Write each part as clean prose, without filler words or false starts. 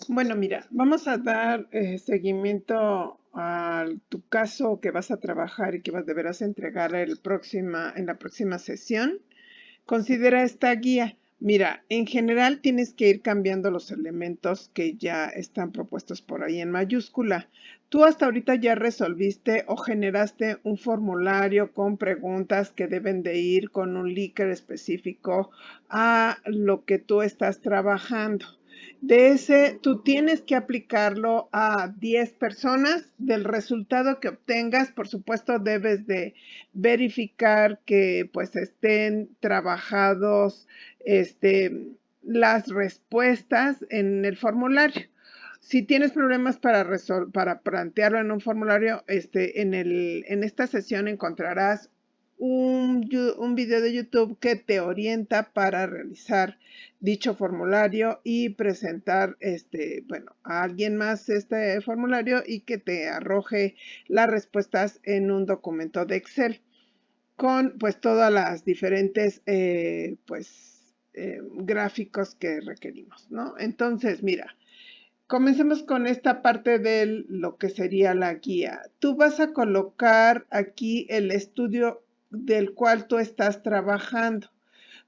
Bueno, mira, vamos a dar seguimiento a tu caso que vas a trabajar y que deberás entregar en la próxima sesión. Considera esta guía. Mira, en general tienes que ir cambiando los elementos que ya están propuestos por ahí en mayúscula. Tú hasta ahorita ya resolviste o generaste un formulario con preguntas que deben de ir con un líquido específico a lo que tú estás trabajando. De ese, tú tienes que aplicarlo a 10 personas. Del resultado que obtengas, por supuesto, debes de verificar que pues estén trabajados las respuestas en el formulario. Si tienes problemas para plantearlo en un formulario, en esta sesión encontrarás un video de YouTube que te orienta para realizar dicho formulario y presentar a alguien más este formulario y que te arroje las respuestas en un documento de Excel con pues todas las diferentes gráficos que requerimos, ¿no? Entonces, mira, comencemos con esta parte de lo que sería la guía. Tú vas a colocar aquí el estudio del cual tú estás trabajando.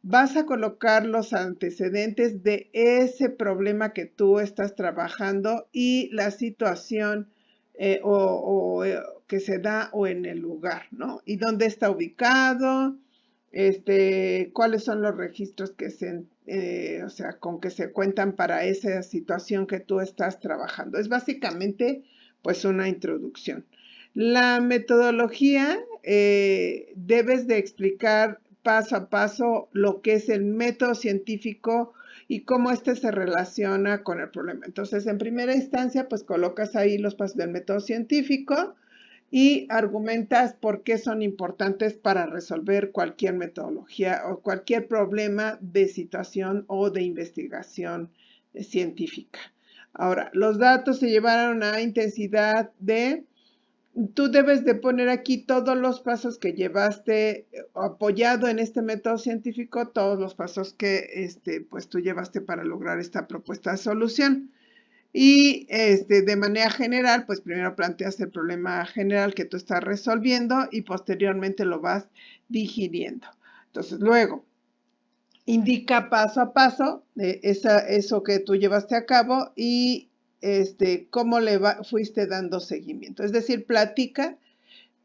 Vas a colocar los antecedentes de ese problema que tú estás trabajando y la situación que se da o en el lugar, ¿no? Y dónde está ubicado, cuáles son los registros o sea, con que se cuentan para esa situación que tú estás trabajando. Es básicamente, pues, una introducción. La metodología, debes de explicar paso a paso lo que es el método científico y cómo este se relaciona con el problema. Entonces, en primera instancia, pues colocas ahí los pasos del método científico y argumentas por qué son importantes para resolver cualquier metodología o cualquier problema de situación o de investigación científica. Ahora, los datos se llevaron a intensidad de tú debes de poner aquí todos los pasos que llevaste apoyado en este método científico, todos los pasos que pues tú llevaste para lograr esta propuesta de solución. Y de manera general, pues primero planteas el problema general que tú estás resolviendo y posteriormente lo vas digiriendo. Entonces, luego, indica paso a paso eso que tú llevaste a cabo y cómo fuiste dando seguimiento. Es decir, platica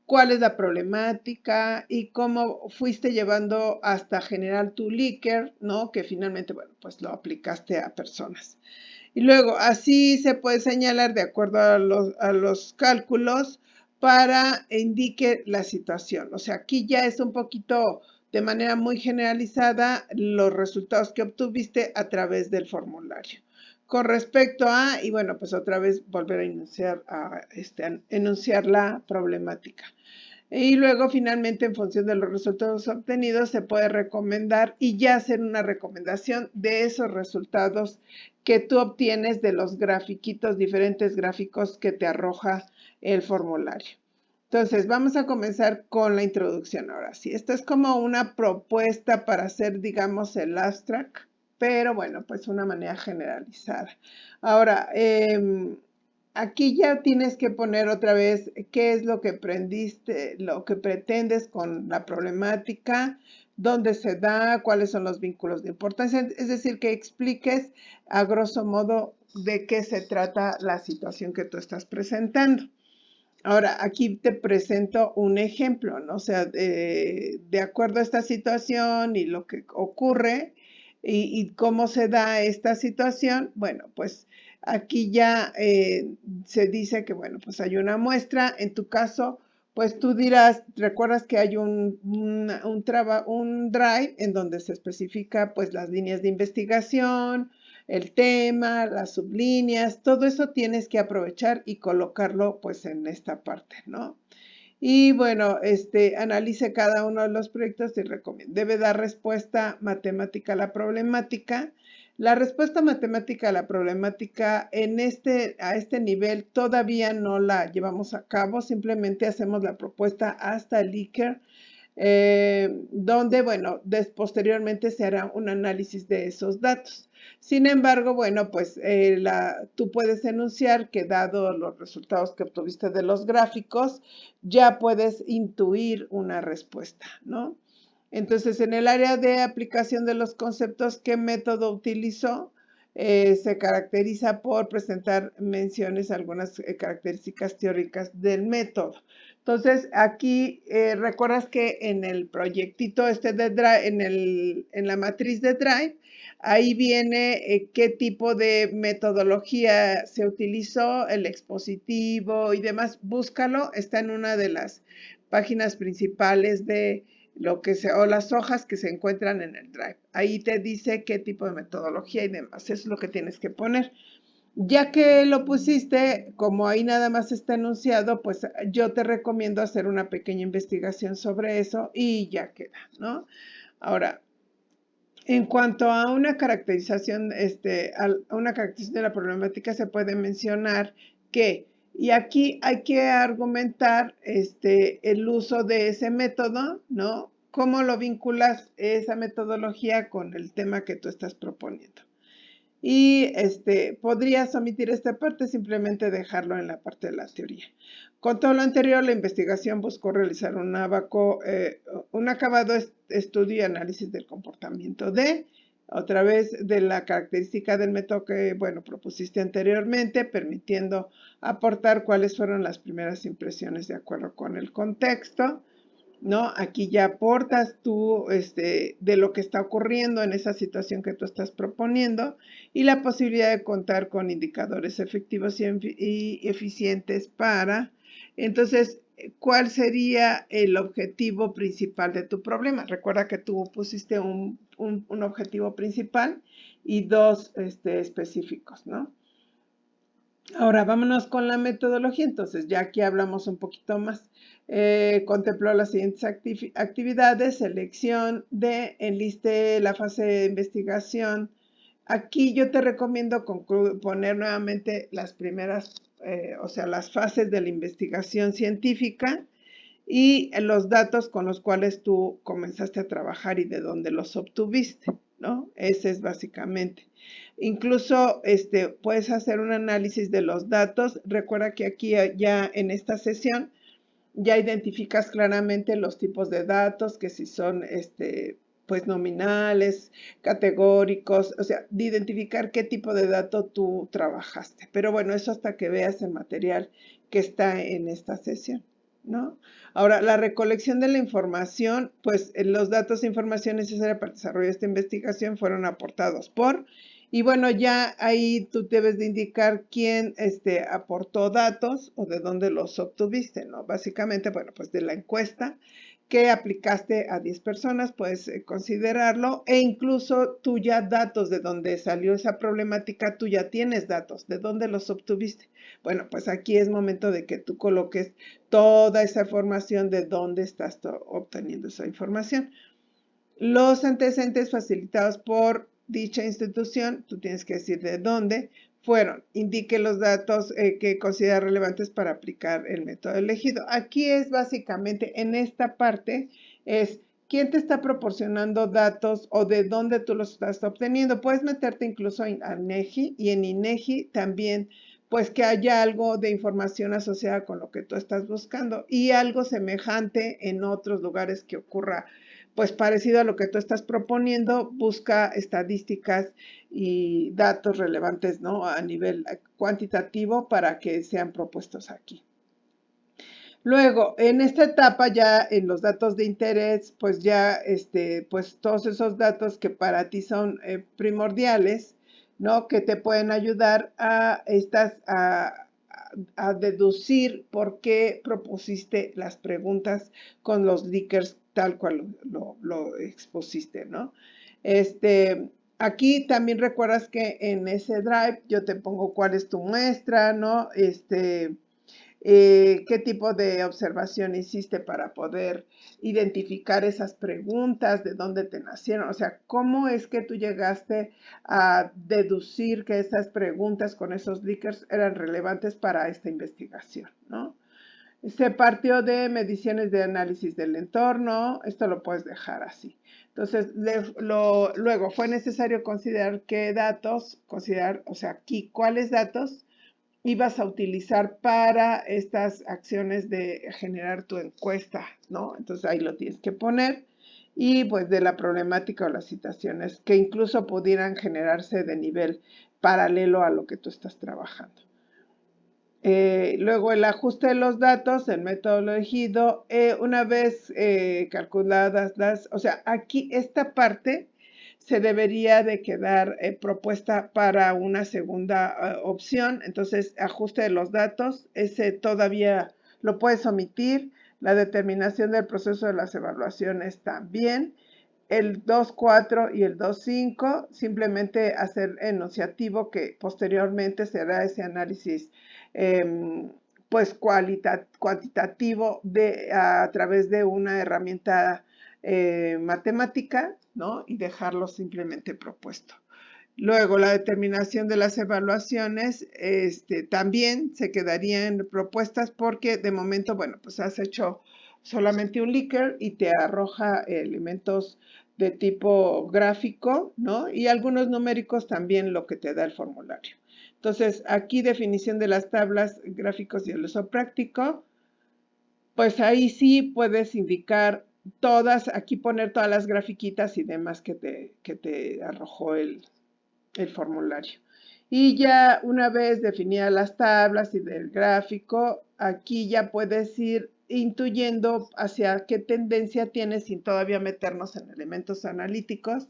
cuál es la problemática y cómo fuiste llevando hasta generar tu Likert, ¿no? Que finalmente, bueno, pues lo aplicaste a personas. Y luego, así se puede señalar de acuerdo a los cálculos para indique la situación. O sea, aquí ya es un poquito de manera muy generalizada los resultados que obtuviste a través del formulario. Con respecto a, y bueno, pues otra vez volver a enunciar la problemática. Y luego finalmente en función de los resultados obtenidos se puede recomendar y ya hacer una recomendación de esos resultados que tú obtienes de los grafiquitos, diferentes gráficos que te arroja el formulario. Entonces, vamos a comenzar con la introducción ahora sí. Esta es como una propuesta para hacer, digamos, el abstract, pero bueno, pues una manera generalizada. Ahora, aquí ya tienes que poner otra vez qué es lo que aprendiste, lo que pretendes con la problemática, dónde se da, cuáles son los vínculos de importancia. Es decir, que expliques a grosso modo de qué se trata la situación que tú estás presentando. Ahora, aquí te presento un ejemplo, ¿no? O sea, de acuerdo a esta situación y lo que ocurre y cómo se da esta situación, bueno, pues aquí ya se dice que, bueno, pues hay una muestra. En tu caso, pues tú dirás, recuerdas que hay un drive en donde se especifica pues las líneas de investigación, el tema, las sublíneas, todo eso tienes que aprovechar y colocarlo pues en esta parte, ¿no? Y bueno, analice cada uno de los proyectos y recomienda. Debe dar respuesta matemática a la problemática. La respuesta matemática a la problemática a este nivel todavía no la llevamos a cabo, simplemente hacemos la propuesta hasta el Likert. donde, bueno, posteriormente se hará un análisis de esos datos. Sin embargo, bueno, pues tú puedes enunciar que dado los resultados que obtuviste de los gráficos, ya puedes intuir una respuesta, ¿no? Entonces, en el área de aplicación de los conceptos, ¿qué método utilizó? Se caracteriza por presentar menciones a algunas características teóricas del método. Entonces, aquí recuerdas que en el proyectito este de Drive, en la matriz de Drive, ahí viene qué tipo de metodología se utilizó, el expositivo y demás. Búscalo, está en una de las páginas principales de o las hojas que se encuentran en el Drive. Ahí te dice qué tipo de metodología y demás. Eso es lo que tienes que poner. Ya que lo pusiste, como ahí nada más está enunciado, pues yo te recomiendo hacer una pequeña investigación sobre eso y ya queda, ¿no? Ahora, en cuanto a una caracterización, de la problemática, se puede mencionar que, y aquí hay que argumentar el uso de ese método, ¿no? ¿Cómo lo vinculas esa metodología con el tema que tú estás proponiendo? Y podrías omitir esta parte, simplemente dejarlo en la parte de la teoría. Con todo lo anterior, la investigación buscó realizar un acabado estudio y análisis del comportamiento otra vez, de la característica del método que, bueno, propusiste anteriormente, permitiendo aportar cuáles fueron las primeras impresiones de acuerdo con el contexto, ¿no? Aquí ya aportas tú de lo que está ocurriendo en esa situación que tú estás proponiendo y la posibilidad de contar con indicadores efectivos y eficientes para, entonces, ¿cuál sería el objetivo principal de tu problema? Recuerda que tú pusiste un objetivo principal y dos específicos, ¿no? Ahora, vámonos con la metodología. Entonces, ya aquí hablamos un poquito más. Contempló las siguientes actividades: selección enliste la fase de investigación. Aquí yo te recomiendo poner nuevamente las primeras, o sea, las fases de la investigación científica y los datos con los cuales tú comenzaste a trabajar y de dónde los obtuviste, ¿no? Ese es básicamente. Incluso puedes hacer un análisis de los datos. Recuerda que aquí ya en esta sesión ya identificas claramente los tipos de datos, que si son pues nominales, categóricos, o sea, de identificar qué tipo de dato tú trabajaste. Pero bueno, eso hasta que veas el material que está en esta sesión, ¿no? Ahora, la recolección de la información, pues los datos e información necesaria para el desarrollo de esta investigación fueron aportados y bueno, ya ahí tú debes de indicar quién aportó datos o de dónde los obtuviste, ¿no? Básicamente, bueno, pues de la encuesta que aplicaste a 10 personas, puedes considerarlo, e incluso tú ya datos de dónde salió esa problemática, tú ya tienes datos, ¿de dónde los obtuviste? Bueno, pues aquí es momento de que tú coloques toda esa información de dónde estás obteniendo esa información. Los antecedentes facilitados por dicha institución, tú tienes que decir de dónde fueron. Indique los datos que considera relevantes para aplicar el método elegido. Aquí es básicamente, en esta parte, es quién te está proporcionando datos o de dónde tú los estás obteniendo. Puedes meterte incluso en INEGI y en INEGI también, pues que haya algo de información asociada con lo que tú estás buscando y algo semejante en otros lugares que ocurra, pues parecido a lo que tú estás proponiendo. Busca estadísticas y datos relevantes, ¿no? A nivel cuantitativo para que sean propuestos aquí. Luego, en esta etapa ya en los datos de interés, pues ya pues todos esos datos que para ti son primordiales, ¿no? Que te pueden ayudar a deducir por qué propusiste las preguntas con los lickers tal cual lo expusiste, ¿no? Aquí también recuerdas que en ese drive yo te pongo cuál es tu muestra, ¿no? Qué tipo de observación hiciste para poder identificar esas preguntas, de dónde te nacieron, o sea, cómo es que tú llegaste a deducir que esas preguntas con esos lickers eran relevantes para esta investigación, ¿no? Se partió de mediciones de análisis del entorno, esto lo puedes dejar así. Entonces, luego fue necesario considerar qué datos, o sea, aquí cuáles datos ibas a utilizar para estas acciones de generar tu encuesta, ¿no? Entonces ahí lo tienes que poner. Y pues de la problemática o las situaciones que incluso pudieran generarse de nivel paralelo a lo que tú estás trabajando. Luego el ajuste de los datos, el método elegido, una vez calculadas o sea, aquí esta parte se debería de quedar propuesta para una segunda opción. Entonces, ajuste de los datos, ese todavía lo puedes omitir. La determinación del proceso de las evaluaciones también. El 2.4 y el 2.5, simplemente hacer enunciativo que posteriormente será ese análisis pues cuantitativo a través de una herramienta matemática, ¿no? Y dejarlo simplemente propuesto. Luego, la determinación de las evaluaciones también se quedarían propuestas porque de momento, bueno, pues has hecho solamente un Likert y te arroja elementos de tipo gráfico, ¿no? Y algunos numéricos también lo que te da el formulario. Entonces, aquí definición de las tablas, gráficos y el uso práctico, pues ahí sí puedes indicar todas, aquí poner todas las grafiquitas y demás que te arrojó el formulario. Y ya una vez definidas las tablas y del gráfico, aquí ya puedes ir intuyendo hacia qué tendencia tienes sin todavía meternos en elementos analíticos.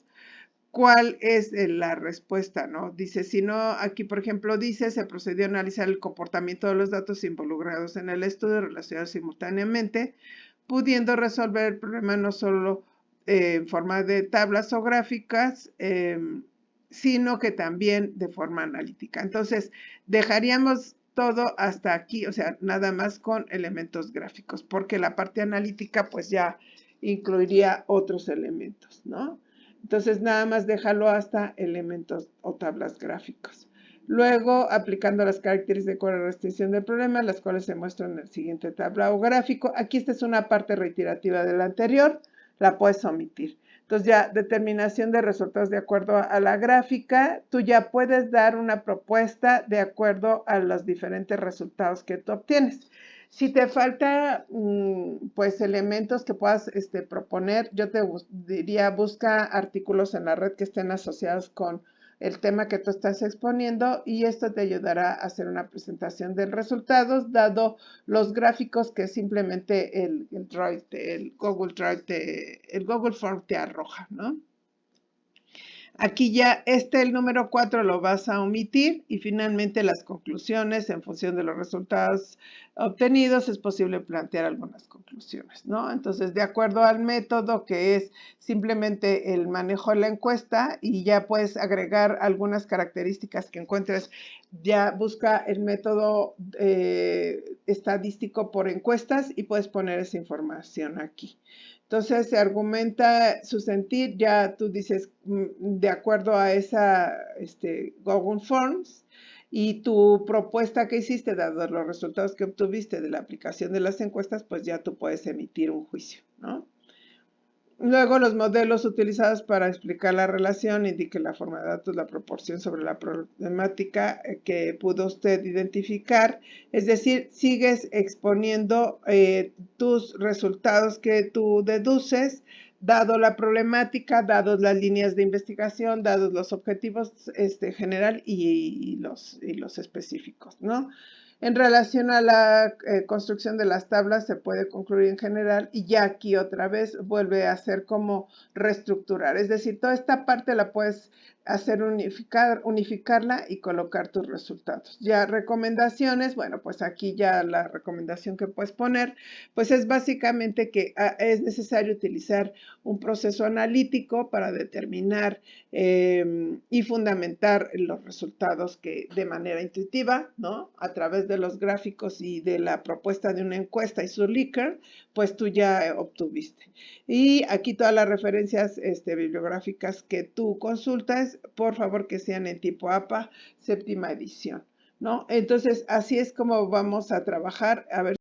¿Cuál es la respuesta, no? Dice, si no, aquí por ejemplo dice, se procedió a analizar el comportamiento de los datos involucrados en el estudio relacionados simultáneamente, pudiendo resolver el problema no solo en forma de tablas o gráficas, sino que también de forma analítica. Entonces, dejaríamos todo hasta aquí, o sea, nada más con elementos gráficos, porque la parte analítica pues ya incluiría otros elementos, ¿no? Entonces, nada más déjalo hasta elementos o tablas gráficos. Luego, aplicando las características de restricción del problema, las cuales se muestran en el siguiente tabla o gráfico. Aquí esta es una parte reiterativa de la anterior, la puedes omitir. Entonces ya determinación de resultados de acuerdo a la gráfica, tú ya puedes dar una propuesta de acuerdo a los diferentes resultados que tú obtienes. Si te falta pues elementos que puedas proponer, yo te diría busca artículos en la red que estén asociados con el tema que tú estás exponiendo y esto te ayudará a hacer una presentación de resultados dado los gráficos que simplemente el Google Form te arroja, ¿no? Aquí ya el número 4 lo vas a omitir y finalmente las conclusiones en función de los resultados obtenidos es posible plantear algunas conclusiones, ¿no? Entonces, de acuerdo al método que es simplemente el manejo de la encuesta y ya puedes agregar algunas características que encuentres, ya busca el método estadístico por encuestas y puedes poner esa información aquí. Entonces se argumenta su sentir, ya tú dices, de acuerdo a esa Google Forms y tu propuesta que hiciste, dado los resultados que obtuviste de la aplicación de las encuestas, pues ya tú puedes emitir un juicio, ¿no? Luego, los modelos utilizados para explicar la relación indiquen la forma de datos, la proporción sobre la problemática que pudo usted identificar. Es decir, sigues exponiendo tus resultados que tú deduces, dado la problemática, dados las líneas de investigación, dados los objetivos general y los específicos, ¿no? En relación a la construcción de las tablas se puede concluir en general y ya aquí otra vez vuelve a ser como reestructurar. Es decir, toda esta parte la puedes hacer unificarla y colocar tus resultados. Ya recomendaciones, bueno, pues aquí ya la recomendación que puedes poner, pues es básicamente que es necesario utilizar un proceso analítico para determinar y fundamentar los resultados que de manera intuitiva, ¿no? A través de los gráficos y de la propuesta de una encuesta y su Likert, pues tú ya obtuviste. Y aquí todas las referencias bibliográficas que tú consultas, por favor que sean en tipo APA, séptima edición, ¿no? Entonces, así es como vamos a trabajar. A ver